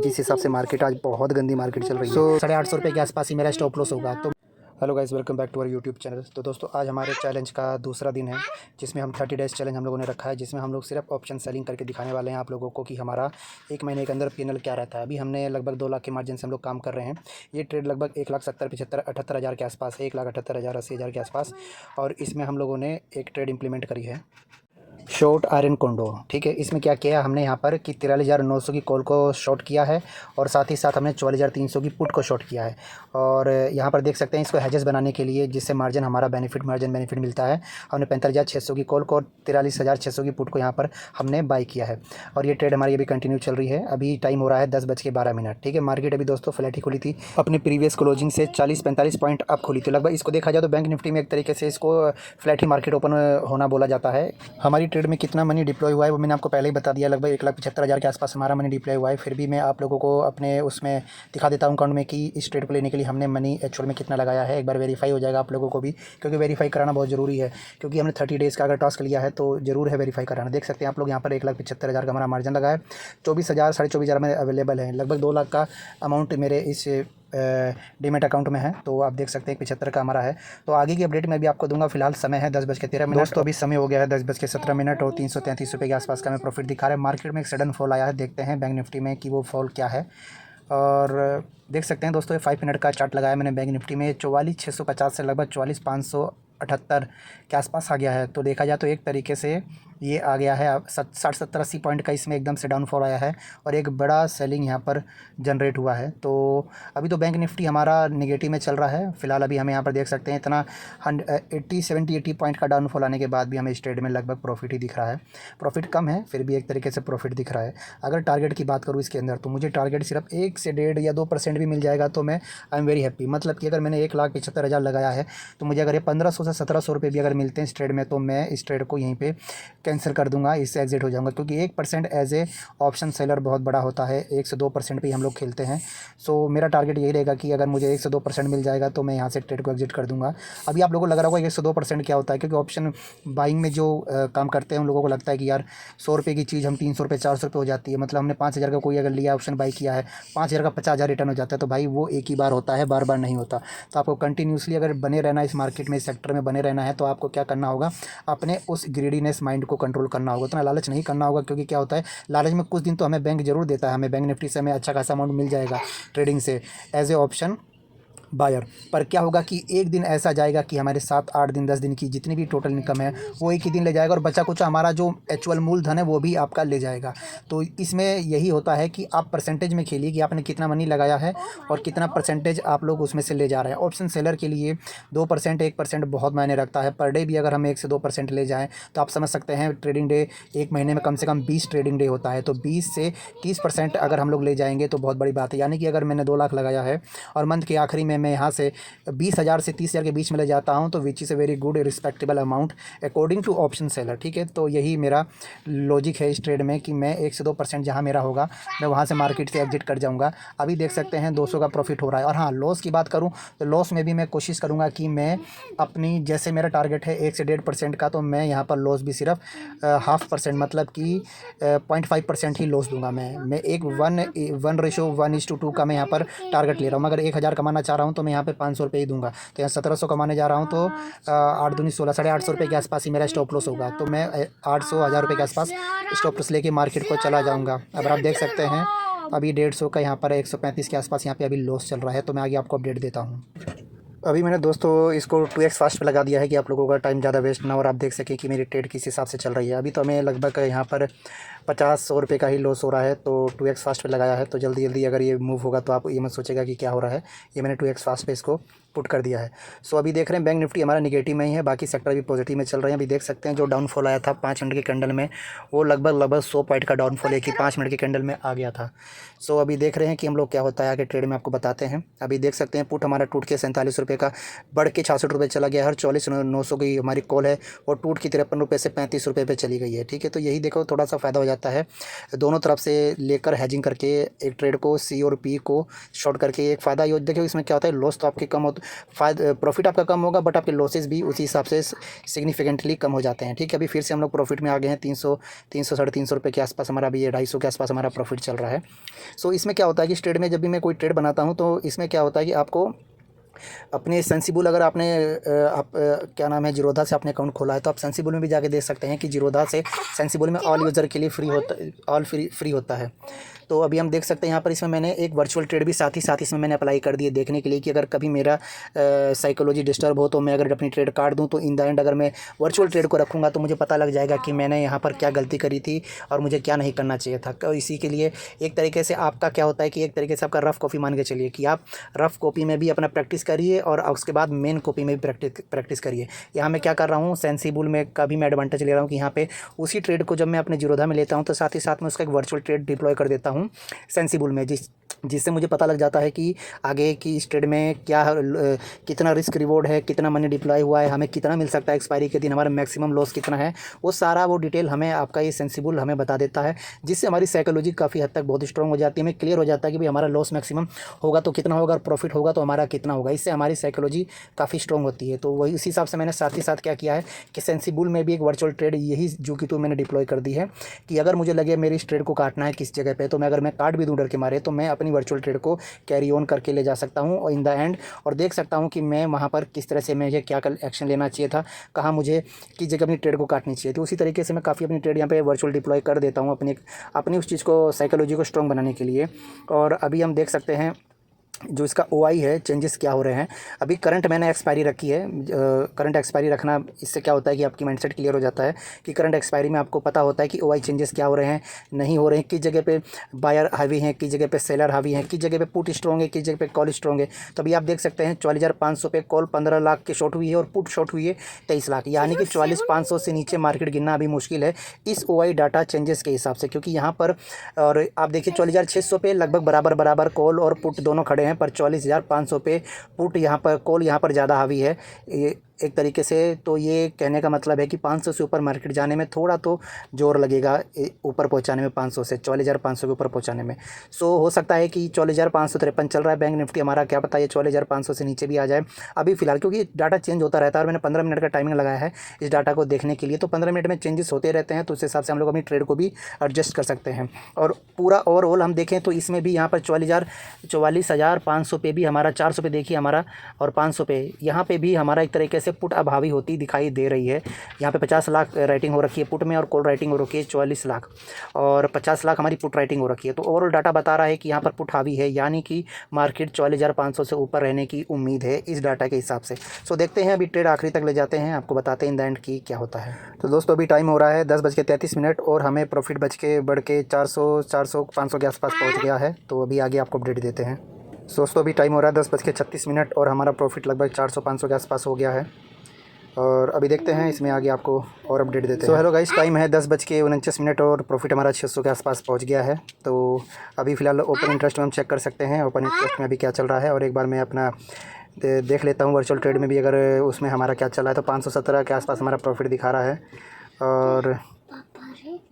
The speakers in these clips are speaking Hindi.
जिस हिसाब से मार्केट आज बहुत गंदी मार्केट चल रही है, तो 850 रुपये के आसपास ही मेरा स्टॉप लॉस होगा। तो hello guys, welcome back to our YouTube channel. तो दोस्तों, आज हमारे चैलेंज का दूसरा दिन है, जिसमें हम 30 डेज़ चैलेंज हम लोगों ने रखा है, जिसमें हम लोग सिर्फ ऑप्शन सेलिंग करके दिखाने वाले हैं आप लोगों को कि हमारा एक महीने के अंदर पीएनएल क्या रहता है। अभी हमने लगभग 2 लाख के मार्जिन से हम लोग काम कर रहे हैं। ये ट्रेड लगभग 1,70,000 75 78 हज़ार के आसपास है, 1,78,000 80 हज़ार के आसपास। और इसमें हम लोगों ने एक ट्रेड इंप्लीमेंट करी है, शॉर्ट आयरन कोंडो। ठीक है, इसमें क्या किया हमने यहाँ पर कि 43,900 की कॉल को शॉर्ट किया है और साथ ही साथ हमने 44,300 की पुट को शॉर्ट किया है। और यहाँ पर देख सकते हैं इसको हेजेस बनाने के लिए, जिससे मार्जिन हमारा बेनिफिट मिलता है। हमने 45,600 की कॉल को और 43,600 की पुट को यहाँ पर हमने बाई किया है। और ये ट्रेड हमारी अभी कंटिन्यू चल रही है। अभी टाइम हो रहा है 10:12। ठीक है, मार्केट अभी दोस्तों फ्लैट ही खुली थी, अपने प्रीवियस क्लोजिंग से 40-45 पॉइंट अप खुली थी। लगभग इसको देखा जाए तो बैंक निफ्टी में एक तरीके से इसको फ्लैट ही मार्केट ओपन होना बोला जाता है। हमारी ट्रेड में कितना मनी डिप्लॉय हुआ है वो मैंने आपको पहले ही बता दिया, लगभग 1,75,000 के आसपास हमारा मनी डिप्लॉय हुआ है। फिर भी मैं आप लोगों को अपने उसमें दिखा देता हूँ अकाउंट में कि इस ट्रेड को लेने के लिए हमने मनी एक्चुअल में कितना लगाया है। एक बार वेरीफाई हो जाएगा आप लोगों को भी, क्योंकि वेरीफाई कराना बहुत ज़रूरी है, क्योंकि हमने 30 डेज़ का अगर टास्क लिया है तो ज़रूर है वेरीफाई कराना। देख सकते हैं आप लोग यहाँ पर 1,75,000 का हमारा मार्जिन लगा है। 24,000 24,500 में अवेलेबल है। लगभग 2 लाख का अमाउंट मेरे इस डीमेट अकाउंट में है। तो आप देख सकते हैं 75 का हमारा है। तो आगे की अपडेट मैं भी आपको दूंगा। फिलहाल समय है 10:13। दोस्तों, अभी समय हो गया है 10:17 और 333 रुपये के आसपास का हमें प्रॉफिट दिखा रहा है। मार्केट में एक सडन फॉल आया है, देखते हैं बैंक निफ्टी में कि वो फॉल क्या है। और देख सकते हैं दोस्तों, ये 5 मिनट का चार्ट लगाया मैंने बैंक निफ्टी में। 44,650 से लगभग 44,578 के आसपास आ गया है। तो देखा जाए तो एक तरीके से ये आ गया है 60-70-80 पॉइंट का इसमें एकदम से डाउनफॉल आया है और एक बड़ा सेलिंग यहाँ पर जनरेट हुआ है। तो अभी तो बैंक निफ्टी हमारा नेगेटिव में चल रहा है। फिलहाल अभी हमें यहाँ पर देख सकते हैं इतना 80 पॉइंट का डाउनफॉल आने के बाद भी हमें इस ट्रेड में लगभग प्रॉफिट ही दिख रहा है। प्रॉफिट कम है, फिर भी एक तरीके से प्रॉफिट दिख रहा है। अगर टारगेट की बात करूँ इसके अंदर, तो मुझे टारगेट सिर्फ 1 से 1.5 या 2% भी मिल जाएगा तो मैं आई एम वेरी हैप्पी। मतलब कि अगर मैंने 1,75,000 लगाया है, तो मुझे अगर ये 1,500 से 1,700 रुपये भी अगर मिलते हैं इस ट्रेड में, तो मैं इस ट्रेड को यहीं पे कैंसिल कर दूंगा, इससे एग्जिट हो जाऊंगा। क्योंकि 1% एज ए ऑप्शन सेलर बहुत बड़ा होता है, 1 से 2% पे ही हम लोग खेलते हैं। सो मेरा टारगेट यही रहेगा कि अगर मुझे 1 से 2% मिल जाएगा तो मैं यहाँ से ट्रेड को एग्जिट कर दूंगा। अभी आप लोगों को लग रहा होगा 1 से 2% क्या होता है, क्योंकि ऑप्शन बाइंग में जो काम करते हैं उन लोगों को लगता है कि यार 100 रुपये की चीज़ हम 300 रुपये 400 रुपये हो जाती है। मतलब हमने 5,000 का कोई अगर लिया ऑप्शन बाई किया है, 5,000 का 50,000 रिटर्न हो जाता है। तो भाई वो एक ही बार होता है, बार बार नहीं होता। तो आपको कंटिन्यूसली अगर बने रहना है इस मार्केट में, इस सेक्टर में बने रहना है, तो आपको क्या करना होगा, अपने उस ग्रीडीनेस माइंड को कंट्रोल करना होगा। उतना लालच नहीं करना होगा, क्योंकि क्या होता है लालच में कुछ दिन तो हमें बैंक जरूर देता है, हमें बैंक निफ्टी से हमें अच्छा खासा अमाउंट मिल जाएगा ट्रेडिंग से एज ए ऑप्शन बायर। पर क्या होगा कि एक दिन ऐसा जाएगा कि हमारे 7-8 दिन 10 दिन की जितनी भी टोटल इनकम है वो एक ही दिन ले जाएगा, और बचा कुछ हमारा जो एक्चुअल मूलधन है वो भी आपका ले जाएगा। तो इसमें यही होता है कि आप परसेंटेज में खेलिए कि आपने कितना मनी लगाया है और कितना परसेंटेज आप लोग उसमें से ले जा रहे हैं। ऑप्शन सेलर के लिए 2% 1% बहुत मायने रखता है। पर डे भी अगर हम 1 से 2% ले जाएँ तो आप समझ सकते हैं ट्रेडिंग डे एक महीने में कम से कम 20 ट्रेडिंग डे होता है। तो 20 से 30% अगर हम लोग ले जाएंगे तो बहुत बड़ी बात है। यानी कि अगर मैंने 2 लाख लगाया है और मंथ के आखिरी में मैं यहाँ से 20,000 से 30,000 के बीच में ले जाता हूँ, तो which is a very good respectable amount according to option seller. ठीक है, तो यही मेरा लॉजिक है इस ट्रेड में कि मैं 1 से 2% जहाँ मेरा होगा मैं वहाँ से मार्केट से एग्जिट कर जाऊँगा। अभी देख सकते हैं 200 का प्रॉफिट हो रहा है। और हाँ, लॉस की बात करूँ तो लॉस में भी मैं कोशिश करूँगा कि मैं अपनी, जैसे मेरा टारगेट है 1 से 1.5% का, तो मैं यहाँ पर लॉस भी सिर्फ 0.5% मतलब कि 0.5% ही लॉस दूंगा। मैं एक 1:1 का मैं यहाँ पर टारगेट ले रहा हूँ। अगर 1,000 कमाना चाह रहा हूँ तो मैं यहाँ पे 500 रुपये ही दूंगा। तो यहाँ 1,700 कमाने जा रहा हूँ तो 8 दूनी 16, 850 रुपये के आसपास ही मेरा स्टॉप लॉस होगा। तो मैं 800 हज़ार रुपये के आसपास स्टॉप लॉस लेके मार्केट को चला जाऊँगा। अब आप देख सकते हैं अभी 150 का यहाँ पर 135 के आसपास यहाँ पे अभी लॉस चल रहा है। तो मैं आगे आपको अपडेट देता हूँ। अभी मैंने दोस्तों इसको 2x फास्ट पे लगा दिया है कि आप लोगों का टाइम ज़्यादा वेस्ट ना, और आप देख सकें कि मेरी ट्रेड किस हिसाब से चल रही है। अभी तो हमें लगभग यहाँ पर 50-100 रुपये का ही लॉस हो रहा है। तो 2x फास्ट पे लगाया है, तो जल्दी जल्दी अगर ये मूव होगा तो आप ये मत सोचेगा कि क्या हो रहा है। ये मैंने 2x फास्ट पे इसको पुट कर दिया है। सो अभी देख रहे हैं बैंक निफ्टी हमारा निगेटिव में ही है, बाकी सेक्टर भी पॉजिटिव में चल रहे हैं। अभी देख सकते हैं जो डाउनफॉल आया था 5 मिनट के कैंडल में, वो लगभग 100 पॉइंट का डाउनफॉल एक ही 5 मिनट के कैंडल में आ गया था। सो अभी देख रहे हैं कि हम लोग क्या होता है आगे ट्रेड में, आपको बताते हैं। अभी देख सकते हैं पुट हमारा टूट के 47 रुपये का बढ़ के 66 रुपये चला गया। हर 44,900 की हमारी कॉल है और टूट की 53 रुपये से 35 रुपये पे चली गई है। ठीक है, तो यही देखो थोड़ा सा फ़ायदा हो जाता है दोनों तरफ से लेकर हैजिंग करके एक ट्रेड को सी और पी को शॉर्ट करके। एक फ़ायदा ये देखो इसमें क्या होता है, लॉस तो आपके कम प्रॉफिट आपका कम होगा, बट आपके लॉसेस भी उसी हिसाब से सिग्निफिकेंटली कम हो जाते हैं। ठीक है, अभी फिर से हम लोग प्रॉफिट में आ गए हैं। 300 साढ़े 300 रुपये के आसपास हमारा अभी 250 के आसपास हमारा प्रॉफिट चल रहा है। सो इसमें क्या होता है कि इस ट्रेड में जब भी मैं कोई ट्रेड बनाता हूँ तो इसमें क्या होता है कि आपको अपने सेंसिबल, अगर आपने क्या नाम है, जीरोधा से आपने अकाउंट खोला है तो आप सेंसिबल में भी जाके देख सकते हैं कि जीरोधा से सेंसिबल में ऑल यूज़र के लिए फ्री होता है। तो अभी हम देख सकते हैं यहाँ पर इसमें मैंने एक वर्चुअल ट्रेड भी साथ ही इसमें मैंने अप्लाई कर दिए, देखने के लिए कि अगर कभी मेरा साइकोलॉजी डिस्टर्ब हो तो मैं अगर अपनी ट्रेड काट दूँ तो इन द एंड अगर मैं वर्चुअल ट्रेड को रखूँगा तो मुझे पता लग जाएगा कि मैंने यहाँ पर क्या गलती करी थी और मुझे क्या नहीं करना चाहिए था। तो इसी के लिए एक तरीके से आपका क्या होता है कि एक तरीके से आपका रफ़ कॉपी मान के चलिए कि आप रफ़ कॉपी में भी अपना प्रैक्टिस करिए और उसके बाद मेन कॉपी में भी प्रैक्टिस करिए। यहाँ मैं क्या कर रहा हूँ, सेंसिबल में का भी मैं एडवांटेज ले रहा हूँ कि यहाँ पे उसी ट्रेड को जब मैं अपने जीरोधा में लेता हूँ तो साथ ही साथ में उसका एक वर्चुअल ट्रेड डिप्लॉय कर देता हूँ सेंसिबल में, जिससे मुझे पता लग जाता है कि आगे की इस ट्रेड में क्या कितना रिस्क रिवॉर्ड है, कितना मनी डिप्लॉय हुआ है, हमें कितना मिल सकता है एक्सपायरी के दिन, हमारा मैक्सिमम लॉस कितना है, वो सारा वो डिटेल हमें आपका ये सेंसिबल हमें बता देता है, जिससे हमारी साइकोलॉजी काफ़ी हद तक बहुत स्ट्रॉन्ग हो जाती है। हमें क्लियर हो जाता है कि भाई हमारा लॉस मैक्सिमम होगा तो कितना होगा और प्रॉफिट होगा तो हमारा कितना होगा। इससे हमारी साइकोलॉजी काफ़ी स्ट्रॉन्ग होती है। तो वही उसी हिसाब से मैंने साथ ही साथ क्या किया है कि सेंसिबल में भी एक वर्चुअल ट्रेड यही जो कि तो मैंने डिप्लॉय कर दी है कि अगर मुझे लगे मेरी इस ट्रेड को काटना है किस जगह पे, तो मैं अगर मैं काट भी दूँ डर के मारे तो मैं अपनी वर्चुअल ट्रेड को कैरी ऑन करके ले जा सकता हूँ और इन द एंड और देख सकता हूँ कि मैं वहाँ पर किस तरह से मुझे क्या एक्शन लेना चाहिए था, कहाँ मुझे किस जगह अपनी ट्रेड को काटनी चाहिए। तो उसी तरीके से मैं काफ़ी अपनी ट्रेड यहाँ पे वर्चुअल डिप्लॉय कर देता हूँ अपनी उस चीज़ को, साइकोलॉजी को स्ट्रॉन्ग बनाने के लिए। और अभी हम देख सकते हैं जो इसका ओआई है, चेंजेस क्या हो रहे हैं। अभी करंट मैंने एक्सपायरी रखी है। करंट एक्सपायरी रखना, इससे क्या होता है कि आपकी माइंडसेट क्लियर हो जाता है कि करंट एक्सपायरी में आपको पता होता है कि ओआई चेंजेस क्या हो रहे हैं, नहीं हो रहे हैं, किस जगह पे बायर हावी हैं, किस जगह पे सेलर हावी हैं, किस जगह पे पुट स्ट्रॉन्ग है, किस जगह पे कॉल स्ट्रॉन्ग है। तो अभी आप देख सकते हैं 44,500 पे कॉल 15 लाख की शॉर्ट हुई है और पुट शॉर्ट हुई है 23 लाख, यानी कि 44,500 से नीचे मार्केट गिनना अभी मुश्किल है इस ओआई डाटा चेंजेस के हिसाब से, क्योंकि यहाँ पर और आप देखिए 44,600 पे लगभग बराबर कॉल और पुट दोनों खड़े हैं, पर 44,500 पे पुट यहाँ पर कॉल यहाँ पर ज़्यादा हावी है ये एक तरीके से। तो ये कहने का मतलब है कि 500 से ऊपर मार्केट जाने में थोड़ा तो जोर लगेगा, ऊपर पहुंचाने में 500 से 44,500 के ऊपर पहुंचाने में। सो हो सकता है कि 44,553 चल रहा है बैंक निफ्टी हमारा, क्या पता ये 44,500 से नीचे भी आ जाए अभी फ़िलहाल, क्योंकि डाटा चेंज होता रहता है और मैंने 15 मिनट का टाइमिंग लगाया है इस डाटा को देखने के लिए। तो 15 मिनट में चेंजेस होते रहते हैं, तो उस हिसाब से हम लोग अपनी ट्रेड को भी एडजस्ट कर सकते हैं। और पूरा ओवरऑल हम देखें तो इसमें भी यहाँ पर 44,500 पे भी हमारा 400 पे देखिए हमारा, और 500 पे यहाँ पे भी हमारा एक तरीके से पुट अब हावी होती दिखाई दे रही है। यहाँ पे 50 लाख राइटिंग हो रखी है पुट में और कॉल राइटिंग हो रखी है 44 लाख और 50 लाख हमारी पुट राइटिंग हो रखी है। तो ओवरऑल डाटा बता रहा है कि यहाँ पर पुट हावी है, यानी कि मार्केट 44,500 से ऊपर रहने की उम्मीद है इस डाटा के हिसाब से। सो देखते हैं, अभी ट्रेड आखिरी तक ले जाते हैं, आपको बताते हैं इन द एंड की क्या होता है। तो दोस्तों अभी टाइम हो रहा है 10:33 और हमें प्रॉफिट बढ़ के 400-500 के आसपास पहुँच गया है। तो अभी आगे आपको अपडेट देते हैं। दोस्तों अभी टाइम हो रहा है 10:36 और हमारा प्रॉफिट लगभग 400-500 के आसपास हो गया है। और अभी देखते हैं इसमें आगे आपको और अपडेट देते हैं। सो हेलो गाइस, टाइम है 10:49 और प्रॉफिट हमारा 600 के आसपास पहुंच गया है। तो अभी फ़िलहाल ओपन इंटरेस्ट में हम चेक कर सकते हैं ओपन इंटरेस्ट में अभी क्या चल रहा है, और एक बार मैं अपना देख लेता हूँ वर्चुअल ट्रेड में भी अगर उसमें हमारा क्या चल रहा है। तो 517 के आसपास हमारा प्रॉफिट दिखा रहा है और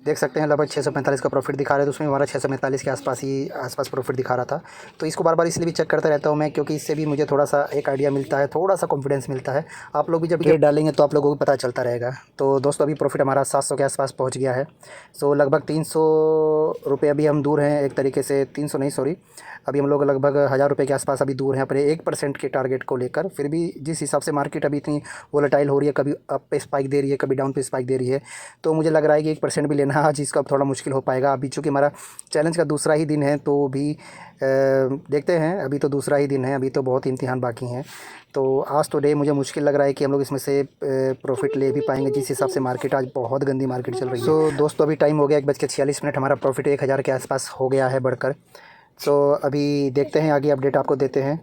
देख सकते हैं लगभग 645 का प्रॉफिट दिखा रहा है। तो उसमें हमारा 645 के आसपास प्रॉफिट दिखा रहा था। तो इसको बार बार इसलिए भी चेक करता रहता हूँ मैं, क्योंकि इससे भी मुझे थोड़ा सा एक आइडिया मिलता है, थोड़ा सा कॉन्फिडेंस मिलता है। आप लोग भी जब ट्रेड डालेंगे तो आप लोगों को पता चलता रहेगा। तो दोस्तों अभी प्रॉफिट हमारा 700 के आसपास पहुँच गया है। सो लगभग 300 रुपये अभी हम दूर हैं, एक तरीके से 300 नहीं सॉरी, अभी हम लोग लगभग 1,000 रुपये के आसपास अभी दूर हैं अपने 1% के टारगेट को लेकर। फिर भी जिस हिसाब से मार्केट अभी इतनी वोलेटाइल हो रही है, कभी अप पे स्पाइक दे रही है, कभी डाउन पे स्पाइक दे रही है, तो मुझे लग रहा है कि 1% भी लेना आज इसका थोड़ा मुश्किल हो पाएगा। अभी चूँकि हमारा चैलेंज का दूसरा ही दिन है, तो भी देखते हैं। अभी तो दूसरा ही दिन है, अभी तो बहुत इम्तिहान बाकी हैं। तो आज तो डे मुझे मुश्किल लग रहा है कि हम लोग इसमें से प्रॉफिट ले भी पाएंगे, जिस हिसाब से मार्केट आज बहुत गंदी मार्केट चल रही है। सो दोस्तों अभी टाइम हो गया 1:46, हमारा प्रॉफिट 1,000 के आसपास हो गया है बढ़कर। सो अभी देखते हैं आगे अपडेट आपको देते हैं।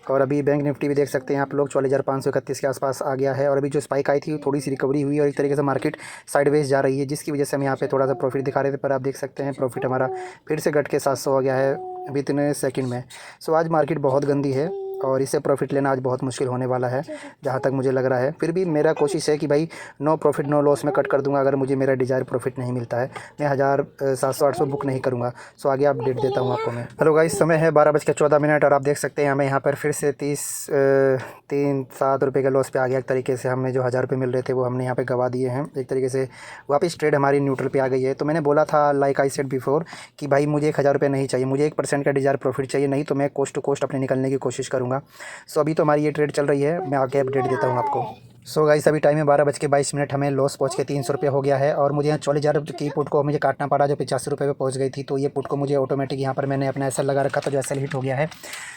और अभी बैंक निफ्टी भी देख सकते हैं आप लोग 44,531 के आसपास आ गया है। और अभी जो स्पाइक आई थी थोड़ी सी रिकवरी हुई और एक तरीके से मार्केट साइडवेज जा रही है, जिसकी वजह से हम यहाँ पे थोड़ा सा प्रॉफिट दिखा रहे थे। पर आप देख सकते हैं प्रॉफिट हमारा फिर से घट के 700 आ गया है अभी इतने सेकंड में। सो आज मार्केट बहुत गंदी है और इससे प्रॉफिट लेना आज बहुत मुश्किल होने वाला है जहाँ तक मुझे लग रहा है। फिर भी मेरा कोशिश है कि भाई नो प्रॉफिट नो लॉस में कट कर दूंगा अगर मुझे मेरा डिज़ायर प्रॉफिट नहीं मिलता है। मैं 1700-800 बुक नहीं करूँगा। सो आगे अपडेट देता हूँ आपको मैं। हेलो गाइस, समय है 12:14 और आप देख सकते हैं हमें यहाँ पर फिर से 7 रुपये के लॉस पे आ गया। एक तरीके से हमें जो 1000 रुपये मिल रहे थे वो हमने यहाँ पे गवा दिए हैं। एक तरीके से वापस ट्रेड हमारी न्यूट्रल पे आ गई है। तो मैंने बोला था लाइक आई सेड बिफोर कि भाई मुझे 1000 रुपये नहीं चाहिए, मुझे 1% का डिज़ायर प्रॉफिट चाहिए, नहीं तो मैं कोस्ट टू कोस्ट अपने निकलने की कोशिश करूँगा। सो अभी तो हमारी ये ट्रेड चल रही है, मैं आगे अपडेट देता हूँ आपको। सो गाइस अभी टाइम है 12:22, हमें लॉस पहुँच के 300 रुपये हो गया है और मुझे यहाँ 40,000 की पुट को मुझे काटना पड़ा जो 85 रुपये पे पहुँच गई थी। तो ये पुट को मुझे ऑटोमेटिक यहाँ पर मैंने अपना एसएल लगा रखा था जो एसएल हिट हो गया है।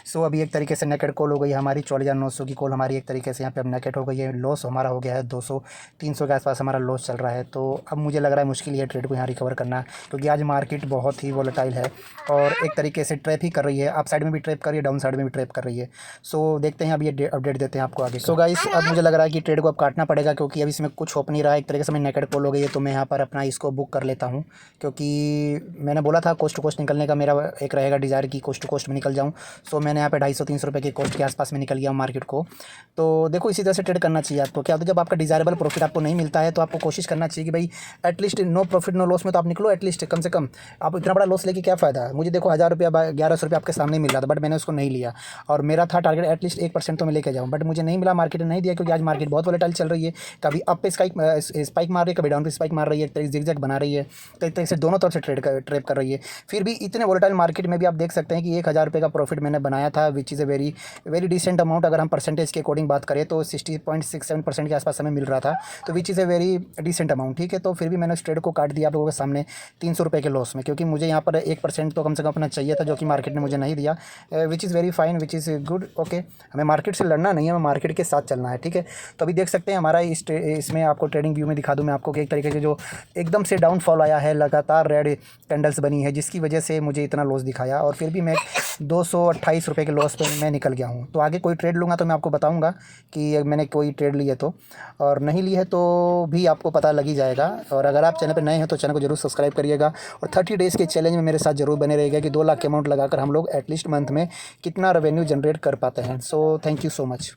सो अभी एक तरीके से नेकेट कॉल हो गई हमारी 44,900 की कॉल हमारी एक तरीके से यहाँ पे अब नेकेट हो गई है। लॉस हमारा हो गया है 200-300 के आसपास हमारा लॉस चल रहा है। तो अब मुझे लग रहा है मुश्किल है ट्रेड को यहाँ रिकवर करना, क्योंकि आज मार्केट बहुत ही वोलेटाइल है और एक तरीके से ट्रैप ही कर रही है। अप साइड में भी ट्रैप कर रही है, डाउन साइड में भी ट्रैप कर रही है। सो देखते हैं, अब ये अपडेट देते हैं आपको आगे। सो गाइस अब मुझे लग रहा है कि ट्रेड को अब काटना पड़ेगा, क्योंकि अभी इसमें कुछ हो नहीं रहा है। एक तरीके से मैं नेकेट कॉल हो गई है तो मैं यहाँ पर अपना इसको बुक कर लेता हूँ, क्योंकि मैंने बोला था कोस्ट टू कोस्ट निकलने का मेरा एक रहेगा डिज़ायर की कोस्ट टू कोस्ट में निकल जाऊँ। सो मैंने यहाँ पे 250-300 रुपये की कोस्ट के आसपास में निकल गया मार्केट को। तो देखो इसी तरह से ट्रेड करना चाहिए आपको। क्या होता है जब आपका डिज़ायरेबल प्रॉफिट आपको नहीं मिलता है तो आपको कोशिश करना चाहिए कि भाई at least no profit no loss में तो आप निकलो, एटलीस्ट कम से कम। आप इतना बड़ा लॉस लेके क्या फ़ायदा है। मुझे देखो 1000 रुपया 1100 रुपये आपके सामने मिल रहा था, बट मैंने उसको नहीं लिया और मेरा था टारगेट एटलीस्ट 1% तो मैं लेके जाऊँ, बट मुझे नहीं मिला, मार्केट ने नहीं दिया, क्योंकि आज मार्केट बहुत वोलेटाइल चल रही है। कभी अप पे स्पाइक मार रही है, कभी डाउन पे स्पाइक मार रही है, एक जिगजैग बना रही है। तो एक तरह से दोनों तरफ से ट्रेप कर रही है। फिर भी इतने वोलेटाइल मार्केट में भी आप देख सकते हैं कि 1000 रुपये का प्रॉफिट मैंने बनाया था, which is a very very decent amount. अगर हम परसेंटेज के अकॉर्डिंग बात करें तो 60.67% के आसपास हमें मिल रहा था, तो which is a very decent amount. ठीक है, तो फिर भी मैंने उस ट्रेड को काट दिया आप लोगों के सामने 300 रुपये के लॉस में, क्योंकि मुझे यहाँ पर 1% तो कम से कम अपना चाहिए था, जो कि मार्केट ने मुझे नहीं दिया। Which is very fine, which is good. Okay, हमें मार्केट से लड़ना नहीं है, हमें मार्केट के साथ चलना है। ठीक है, तो अभी देख सकते हैं हमारा इसमें आपको ट्रेडिंग व्यू में दिखा दूं मैं आपको कि एक तरीके से जो एकदम से डाउनफॉल आया है, लगातार रेड कैंडल्स बनी है, जिसकी वजह से मुझे इतना लॉस दिखाया और फिर भी मैं 228 रुपये के लॉस पे मैं निकल गया हूँ। तो आगे कोई ट्रेड लूँगा तो मैं आपको बताऊँगा कि मैंने कोई ट्रेड ली है तो, और नहीं ली है तो भी आपको पता लग ही जाएगा। और अगर आप चैनल पर नए हैं तो चैनल को जरूर सब्सक्राइब करिएगा और 30 डेज़ के चैलेंज में मेरे साथ जरूर बने रहेगा कि 2 लाख के अमाउंट लगाकर हम लोग एटलीस्ट मंथ में कितना रेवेन्यू जनरेट कर पाते हैं। So thank you so much.